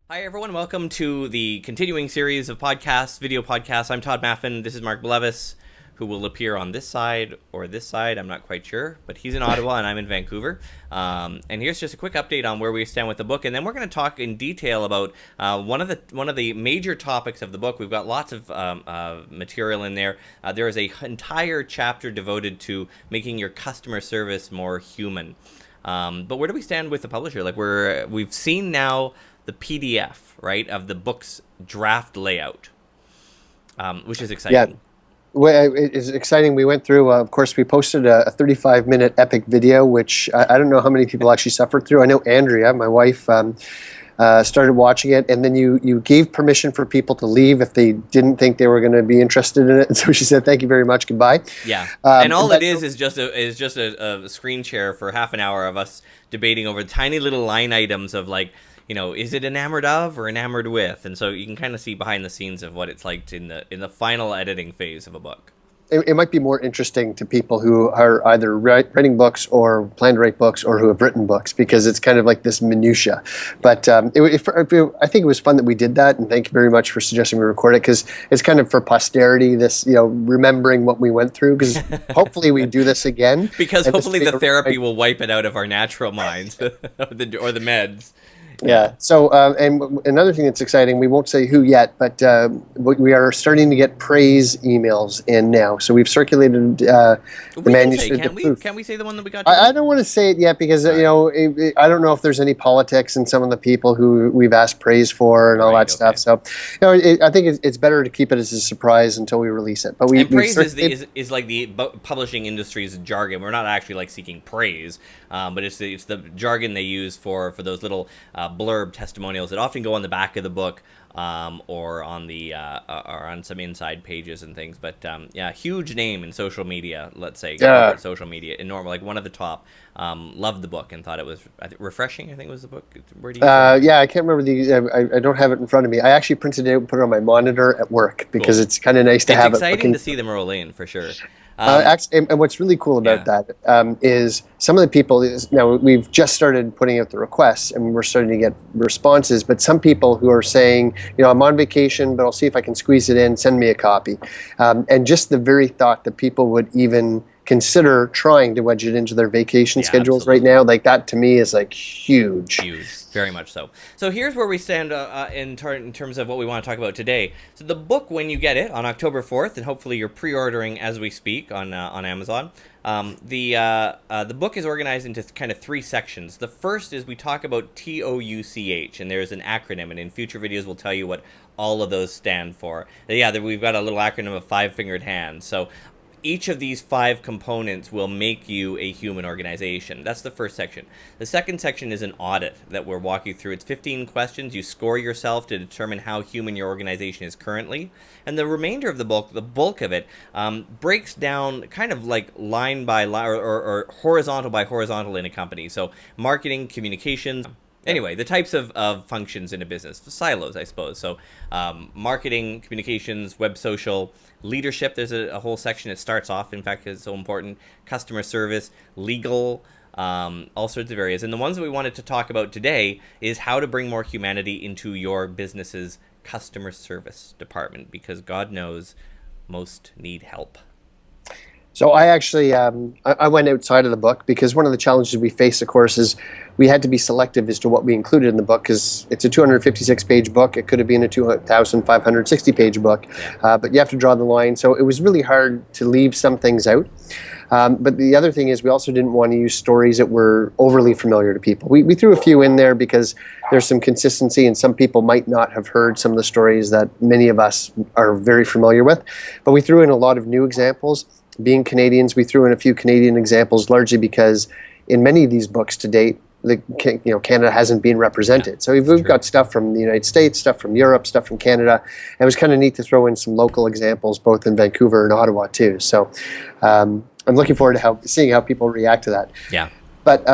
Hi, everyone. Welcome to the continuing series of podcasts, video podcasts. I'm Todd Maffin. This is Mark Blevis, who will appear on this side or this side. I'm not quite sure, but he's in Ottawa and I'm in Vancouver. And here's just a quick update on where we stand with the book, and then we're going to talk in detail about one of the major topics of the book. We've got lots of material in there. There is an entire chapter devoted to making your customer service more human. But where do we stand with the publisher? Like we've seen now the PDF, right, of the book's draft layout, which is exciting. Yeah, well, it is exciting. We went through, of course, we posted a 35-minute epic video, which I don't know how many people actually suffered through. I know Andrea, my wife, started watching it, and then you gave permission for people to leave if they didn't think they were going to be interested in it. And so she said, "Thank you very much, goodbye." Yeah, and all it is just a screen share for half an hour of us debating over tiny little line items of like, you know, is it enamored of or enamored with? And so you can kind of see behind the scenes of what it's like in the final editing phase of a book. It might be more interesting to people who are either writing books or plan to write books or who have written books, because it's kind of like this minutia. But I think it was fun that we did that, and thank you very much for suggesting we record it, because it's kind of for posterity, this, you know, remembering what we went through, because hopefully we do this again. Because hopefully the therapy will wipe it out of our natural minds or the meds. Yeah. So, and another thing that's exciting, we won't say who yet, but we are starting to get praise emails in now. So we've circulated the manuscript. Can we say the one that we got? I don't want to say it yet because, you know, I don't know if there's any politics in some of the people who we've asked praise for and all that stuff. So, you know, I think it's better to keep it as a surprise until we release it. But praise is like the publishing industry's jargon. We're not actually like seeking praise, but it's the jargon they use for those little blurb testimonials that often go on the back of the book, or on the or on some inside pages and things. But yeah, huge name in social media. Let's say social media in normal, like one of the top. Loved the book and thought it was refreshing. I think was the book. Where do you? Yeah, I can't remember I don't have it in front of me. I actually printed it out and put it on my monitor at work because it's kind of nice to have it. It's exciting to see them roll in for sure. And what's really cool about that is some of the people, now we've just started putting out the requests and we're starting to get responses, but some people who are saying, you know, I'm on vacation, but I'll see if I can squeeze it in, send me a copy. And just the very thought that people would even consider trying to wedge it into their vacation schedules right now, like that to me is like huge. Very much so. So here's where we stand in terms of what we want to talk about today. So the book, when you get it on October 4th, and hopefully you're pre-ordering as we speak on Amazon, the book is organized into kind of three sections. The first is we talk about TOUCH, and there's an acronym, and in future videos we'll tell you what all of those stand for. Yeah, we've got a little acronym of five-fingered hands. So each of these five components will make you a human organization. That's the first section. The second section is an audit that we'll walk you through. It's 15 questions. You score yourself to determine how human your organization is currently. And the remainder of the book, the bulk of it, breaks down kind of like line by line or horizontal by horizontal in a company. So marketing, communications. Anyway, the types of functions in a business, silos, I suppose. So marketing, communications, web social, leadership, there's a whole section that starts off, in fact, it's so important, customer service, legal, all sorts of areas. And the ones that we wanted to talk about today is how to bring more humanity into your business's customer service department, because God knows most need help. So I actually, I went outside of the book because one of the challenges we face, of course, is we had to be selective as to what we included in the book, because it's a 256-page book. It could have been a 2,560-page book, but you have to draw the line. So it was really hard to leave some things out. But the other thing is we also didn't want to use stories that were overly familiar to people. We threw a few in there because there's some consistency, and some people might not have heard some of the stories that many of us are very familiar with. But we threw in a lot of new examples. Being Canadians, we threw in a few Canadian examples, largely because in many of these books to date, Canada hasn't been represented. So we've got stuff from the United States, stuff from Europe, stuff from Canada. And it was kind of neat to throw in some local examples, both in Vancouver and Ottawa too. So I'm looking forward to seeing how people react to that. Yeah. But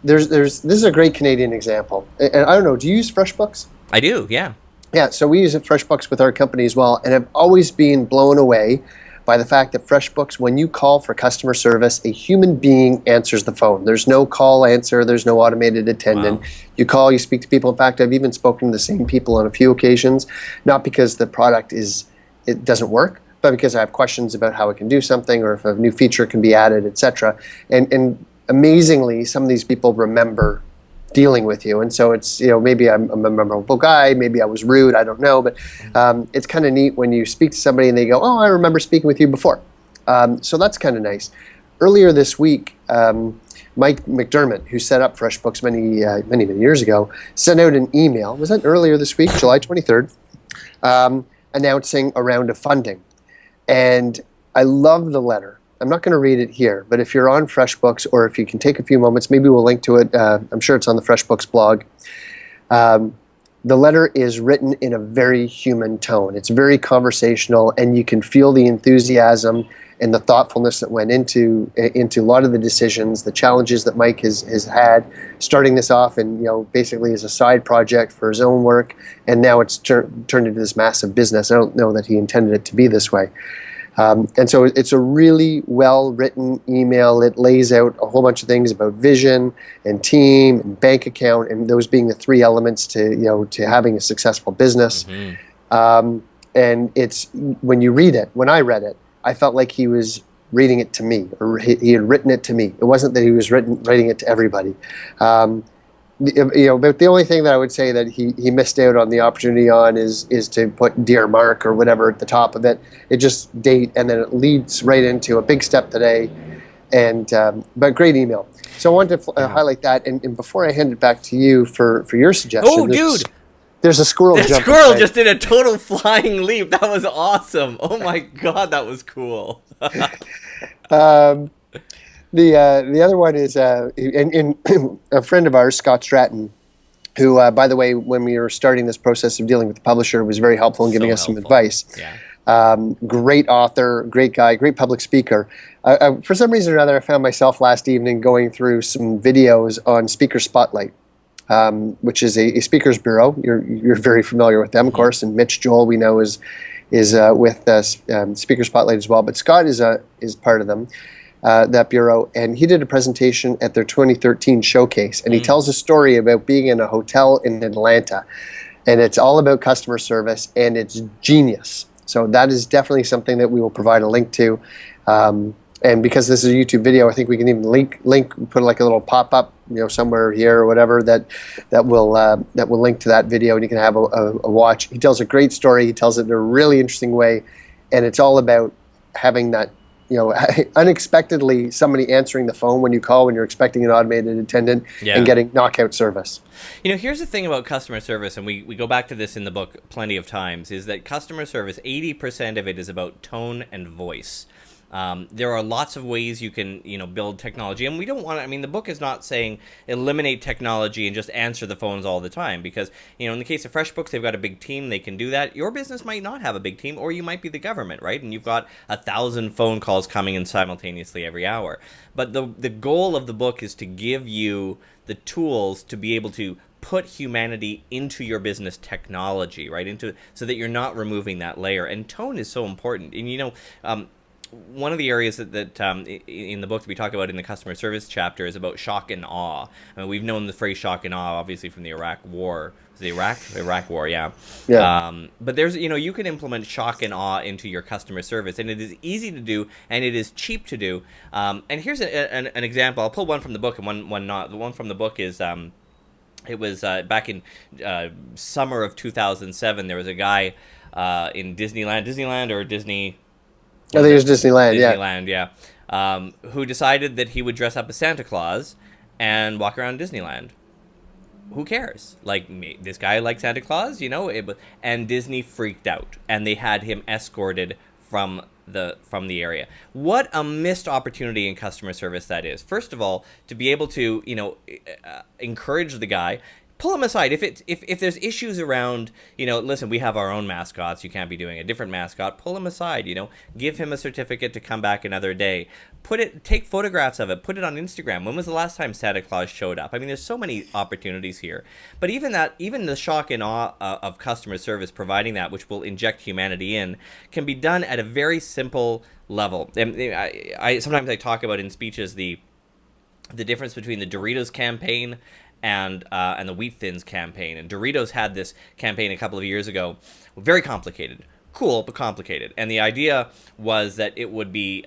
this is a great Canadian example. And I don't know, do you use FreshBooks? I do, yeah. Yeah, so we use FreshBooks with our company as well, and have always been blown away by the fact that FreshBooks, when you call for customer service, a human being answers the phone. There's no call answer. There's no automated attendant. Wow. You call, you speak to people. In fact, I've even spoken to the same people on a few occasions, not because the product it doesn't work, but because I have questions about how it can do something or if a new feature can be added, etc. And amazingly, some of these people remember dealing with you. And so it's, maybe I'm a memorable guy, maybe I was rude, I don't know, but it's kind of neat when you speak to somebody and they go, oh, I remember speaking with you before. So that's kind of nice. Earlier this week, Mike McDermott, who set up FreshBooks many years ago, sent out an email, was that earlier this week, July 23rd, announcing a round of funding. And I love the letter. I'm not going to read it here, but if you're on FreshBooks or if you can take a few moments, maybe we'll link to it. I'm sure it's on the FreshBooks blog. The letter is written in a very human tone. It's very conversational, and you can feel the enthusiasm and the thoughtfulness that went into a lot of the decisions, the challenges that Mike has had, starting this off and basically as a side project for his own work, and now it's turned into this massive business. I don't know that he intended it to be this way. And so it's a really well-written email. It lays out a whole bunch of things about vision and team and bank account, and those being the three elements to having a successful business. Mm-hmm. And it's when I read it, I felt like he was reading it to me, or he had written it to me. It wasn't that he was writing it to everybody. But the only thing that I would say that he missed out on the opportunity on is to put Dear Mark or whatever at the top of it. It just date, and then it leads right into a big step today, and but great email. So I wanted to highlight that, and before I hand it back to you for your suggestion. Oh, dude! There's a squirrel. The squirrel just did a total flying leap. That was awesome. Oh my god, that was cool. The other one is in a friend of ours, Scott Stratton, who, by the way, when we were starting this process of dealing with the publisher, was very helpful in giving us some advice. Yeah. Great author, great guy, great public speaker. For some reason or another, I found myself last evening going through some videos on Speaker Spotlight, which is a speakers bureau. You're very familiar with them, of course, and Mitch Joel we know is with Speaker Spotlight as well. But Scott is part of them. That bureau, and he did a presentation at their 2013 showcase, and he tells a story about being in a hotel in Atlanta, and it's all about customer service, and it's genius. So that is definitely something that we will provide a link to, and because this is a YouTube video, I think we can even put like a little pop-up, somewhere here or whatever that will link to that video, and you can have a watch. He tells a great story. He tells it in a really interesting way, and it's all about having that. Unexpectedly somebody answering the phone when you call when you're expecting an automated attendant and getting knockout service. Here's the thing about customer service, and we go back to this in the book plenty of times, is that customer service, 80% of it is about tone and voice. There are lots of ways you can, build technology, and we don't want to, the book is not saying eliminate technology and just answer the phones all the time, because, in the case of FreshBooks, they've got a big team, they can do that. Your business might not have a big team, or you might be the government, right? And you've got 1,000 phone calls coming in simultaneously every hour. But the goal of the book is to give you the tools to be able to put humanity into your business technology, right? So that you're not removing that layer. And tone is so important. And, one of the areas that in the book that we talk about in the customer service chapter is about shock and awe. We've known the phrase shock and awe, obviously, from the Iraq War. The Iraq War, yeah. But there's, you can implement shock and awe into your customer service, and it is easy to do, and it is cheap to do. And here's an example. I'll pull one from the book and one not. The one from the book is it was back in summer of 2007. There was a guy in Disneyland or Disney. I think it was Disneyland, yeah. Who decided that he would dress up as Santa Claus and walk around Disneyland. Who cares? This guy liked Santa Claus, and Disney freaked out, and they had him escorted from the area. What a missed opportunity in customer service that is. First of all, to be able to, encourage the guy, pull them aside. If there's issues around, listen, we have our own mascots. You can't be doing a different mascot. Pull him aside. Give him a certificate to come back another day. Take photographs of it. Put it on Instagram. When was the last time Santa Claus showed up? I mean, there's so many opportunities here. But even the shock and awe of customer service providing that, which will inject humanity in, can be done at a very simple level. And I sometimes I talk about in speeches the difference between the Doritos campaign and the Wheat Thins campaign. And Doritos had this campaign a couple of years ago, very complicated, cool but complicated. And the idea was that it would be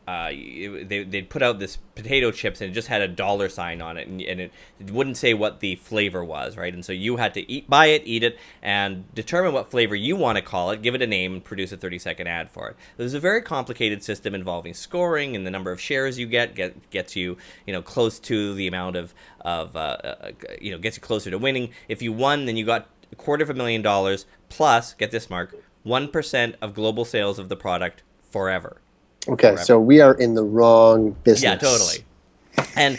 they'd put out this potato chips and it just had a dollar sign on it, and it wouldn't say what the flavor was, right? And so you had to buy it, eat it, and determine what flavor you want to call it, give it a name, and produce a 30-second ad for it. It was a very complicated system involving scoring, and the number of shares you gets you, close to the amount of gets you closer to winning. If you won, then you got $250,000 plus, get this, Mark, 1% of global sales of the product forever. Okay, so we are in the wrong business. Yeah, totally. And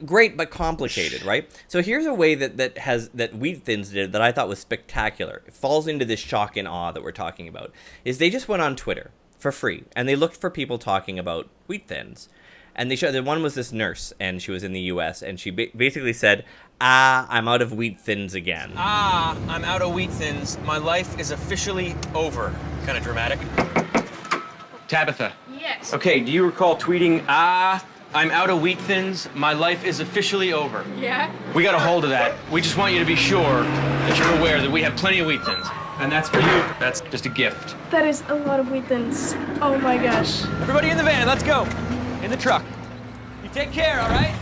great, but complicated, right? So here's a way that Wheat Thins did that I thought was spectacular. It falls into this shock and awe that we're talking about. Is they just went on Twitter for free and they looked for people talking about Wheat Thins, and they showed the one was this nurse, and she was in the U.S. and she basically said, I'm out of Wheat Thins again. I'm out of Wheat Thins. My life is officially over. Kind of dramatic. Tabitha. Yes. Okay, do you recall tweeting, I'm out of Wheat Thins. My life is officially over. Yeah? We got a hold of that. We just want you to be sure that you're aware that we have plenty of Wheat Thins. And that's for you. That's just a gift. That is a lot of Wheat Thins. Oh my gosh. Everybody in the van, let's go. In the truck. You take care, all right?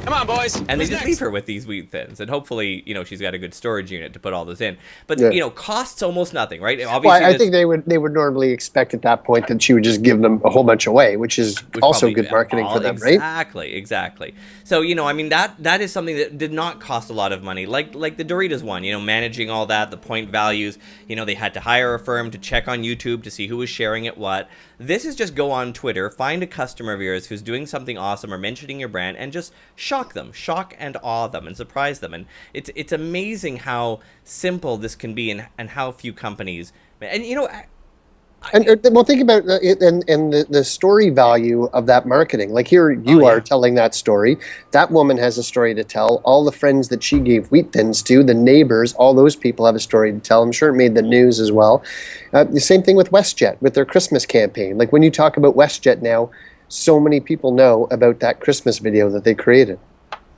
Come on, boys. And they Who's just next? leave her with these Wheat Thins, and hopefully, she's got a good storage unit to put all this in. But Yeah. Costs almost nothing, right? Well, Obviously, I think they would normally expect at that point that she would just give them a whole bunch away, which is also probably good marketing for them, right? Exactly. So that is something that did not cost a lot of money, like the Doritos one. Managing all that, the point values. They had to hire a firm to check on YouTube to see who was sharing it what. This is just go on Twitter, find a customer of yours who's doing something awesome or mentioning your brand, and just shock and awe them, and surprise them. And it's amazing how simple this can be, and how few companies. And well, think about it and the story value of that marketing. Like here, you are telling that story. That woman has a story to tell. All the friends that she gave Wheat Thins to, the neighbors, all those people have a story to tell. I'm sure it made the news as well. The same thing with WestJet, with their Christmas campaign. Like when you talk about WestJet now, so many people know about that Christmas video that they created.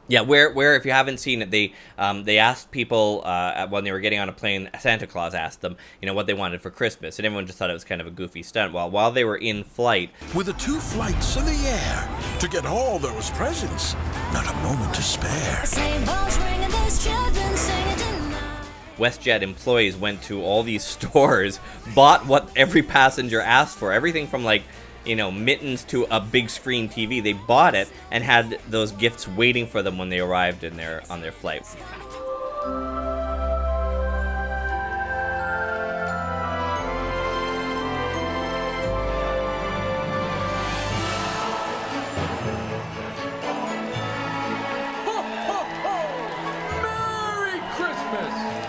Yeah, where if you haven't seen it, they asked people when they were getting on a plane. Santa Claus asked them, what they wanted for Christmas, and everyone just thought it was kind of a goofy stunt. While they were in flight, with the 2 flights in the air to get all those presents, not a moment to spare. WestJet employees went to all these stores, bought what every passenger asked for, everything from mittens to a big screen TV. They bought it and had those gifts waiting for them when they arrived on their flight. Merry Christmas!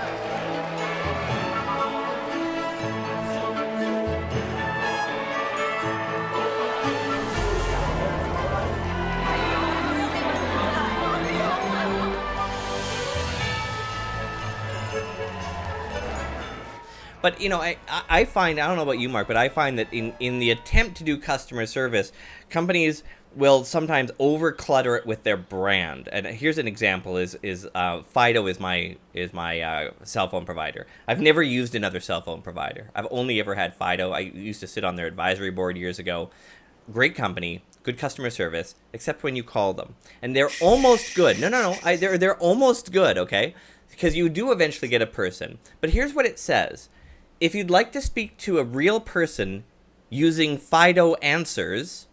But I find, I don't know about you, Mark, but I find that in the attempt to do customer service, companies will sometimes over-clutter it with their brand. And here's an example: is Fido is my cell phone provider. I've never used another cell phone provider. I've only ever had Fido. I used to sit on their advisory board years ago. Great company, good customer service, except when you call them, and they're almost good. They're almost good, okay? Because you do eventually get a person. But here's what it says. If you'd like to speak to a real person using Fido Answers,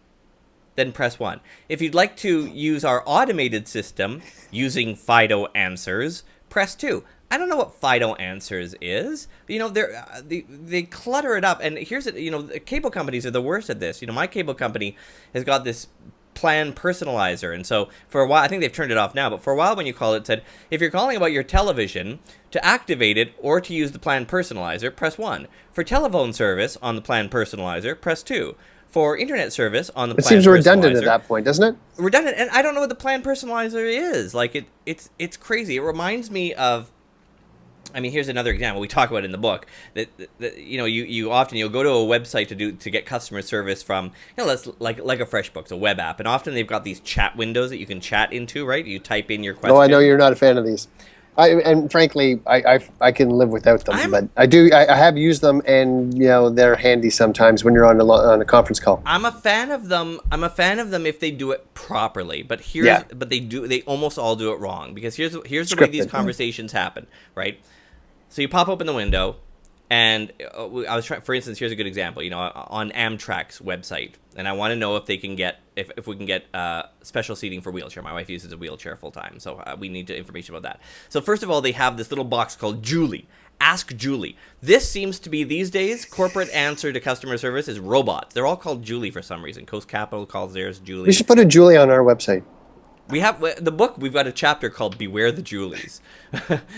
then press 1. If you'd like to use our automated system using Fido Answers, press 2. I don't know what Fido Answers is. They clutter it up. And here's it. Cable companies are the worst at this. My cable company has got this plan personalizer. And so for a while, I think they've turned it off now, but for a while when you called it said, if you're calling about your television, to activate it or to use the plan personalizer, press 1. For telephone service on the plan personalizer, press 2. For internet service on the It plan seems redundant at personalizer- that point, doesn't it? redundant, and I don't know what the plan personalizer is. Like it's crazy. It reminds me of, I mean, here's another example we talk about in the book that you know, you often you'll go to a website to get customer service from, you know, let's like a FreshBooks, a web app, and often they've got these chat windows that you can chat into, right? You type in your question. Oh, I know you're not a fan of these. And frankly, I can live without them, but I have used them, and you know, they're handy sometimes when you're on a conference call. I'm a fan of them. I'm a fan of them if they do it properly. But but they almost all do it wrong, because here's the way these conversations happen, right? So you pop open the window, and I was trying. For instance, here's a good example. You know, on Amtrak's website, and I want to know if they can get if we can get special seating for wheelchair. My wife uses a wheelchair full time, so we need information about that. So first of all, they have this little box called Julie. Ask Julie. This seems to be these days corporate answer to customer service is robots. They're all called Julie for some reason. Coast Capital calls theirs Julie. We should put a Julie on our website. We have the book. We've got a chapter called "Beware the Julies."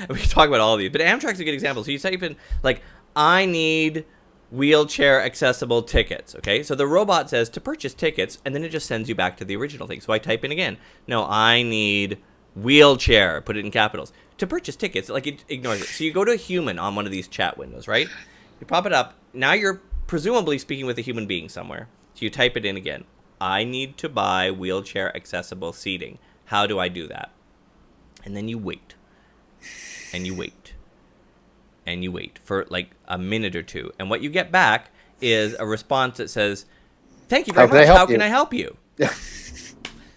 We talk about all of these, but Amtrak's a good example. So you type in like, "I need wheelchair accessible tickets." Okay, so the robot says to purchase tickets, and then it just sends you back to the original thing. So I type in again. No, I need wheelchair. Put it in capitals. To purchase tickets, like it ignores it. So you go to a human on one of these chat windows, right? You pop it up. Now you're presumably speaking with a human being somewhere. So you type it in again. I need to buy wheelchair accessible seating. How do I do that? And then you wait. And you wait. And you wait for like a minute or two. And what you get back is a response that says, "Thank you very much. How can I help you?"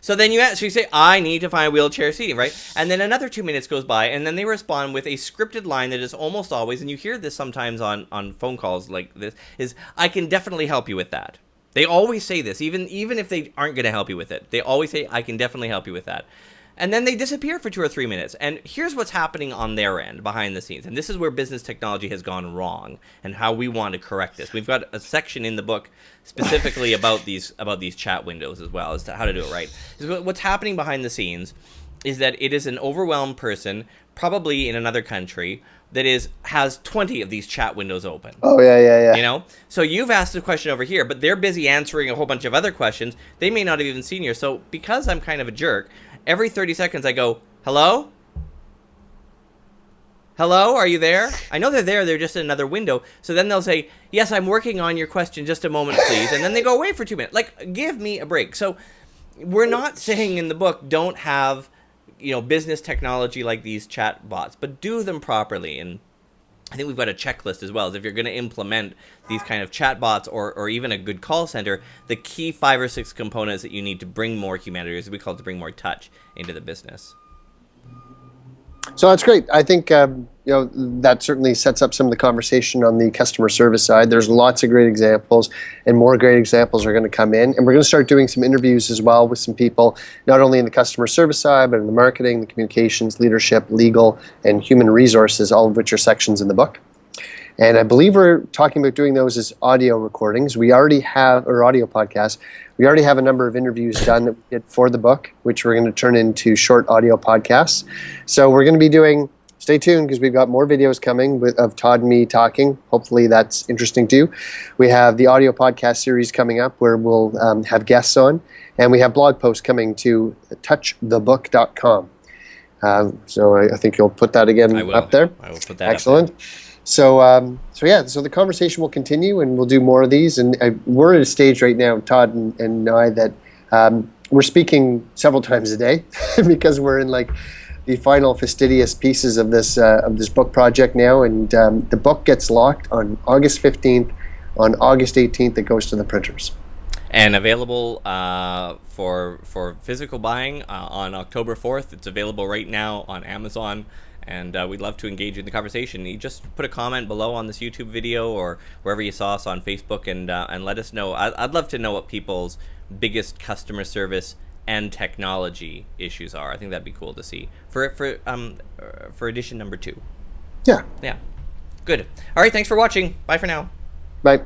So then you say, "I need to find wheelchair seating," right? And then another 2 minutes goes by, and then they respond with a scripted line that is almost always, and you hear this sometimes on phone calls like this, is, "I can definitely help you with that." They always say this, even if they aren't going to help you with it. They always say, "I can definitely help you with that." And then they disappear for 2 or 3 minutes. And here's what's happening on their end, behind the scenes. And this is where business technology has gone wrong, and how we want to correct this. We've got a section in the book specifically about these chat windows as well, as to how to do it right. What's happening behind the scenes is that it is an overwhelmed person, probably in another country, that has 20 of these chat windows open. Oh, yeah. You know? So you've asked a question over here, but they're busy answering a whole bunch of other questions. They may not have even seen yours. So because I'm kind of a jerk, every 30 seconds I go, "Hello? Hello, are you there?" I know they're there. They're just in another window. So then they'll say, "Yes, I'm working on your question. Just a moment, please." And then they go away for 2 minutes. Like, give me a break. So we're not saying in the book don't have, you know, business technology like these chat bots, but do them properly. And I think we've got a checklist as well, as if you're going to implement these kind of chat bots or even a good call center, the key 5 or 6 components that you need to bring more humanity, as we call it, to bring more touch into the business. So that's great. I think you know, that certainly sets up some of the conversation on the customer service side. There's lots of great examples, and more great examples are going to come in. And we're going to start doing some interviews as well with some people, not only in the customer service side, but in the marketing, the communications, leadership, legal, and human resources, all of which are sections in the book. And I believe we're talking about doing those as audio recordings. We already have, or audio podcasts. We already have a number of interviews done that we did for the book, which we're going to turn into short audio podcasts. So we're going to be doing, stay tuned, because we've got more videos coming of Todd and me talking. Hopefully that's interesting too. We have the audio podcast series coming up where we'll have guests on. And we have blog posts coming to touchthebook.com. So I think you'll put that again up there. I will put that Excellent. up there. So the conversation will continue, and we'll do more of these. And we're at a stage right now, Todd and I, that we're speaking several times a day because we're in like the final fastidious pieces of this book project now. And the book gets locked on August 15th. On August 18th, it goes to the printers. And available for physical buying on October 4th. It's available right now on Amazon. And we'd love to engage in the conversation. You just put a comment below on this YouTube video or wherever you saw us on Facebook, and let us know. I'd love to know what people's biggest customer service and technology issues are. I think that'd be cool to see for edition number 2. Yeah. Yeah. Good. All right. Thanks for watching. Bye for now. Bye.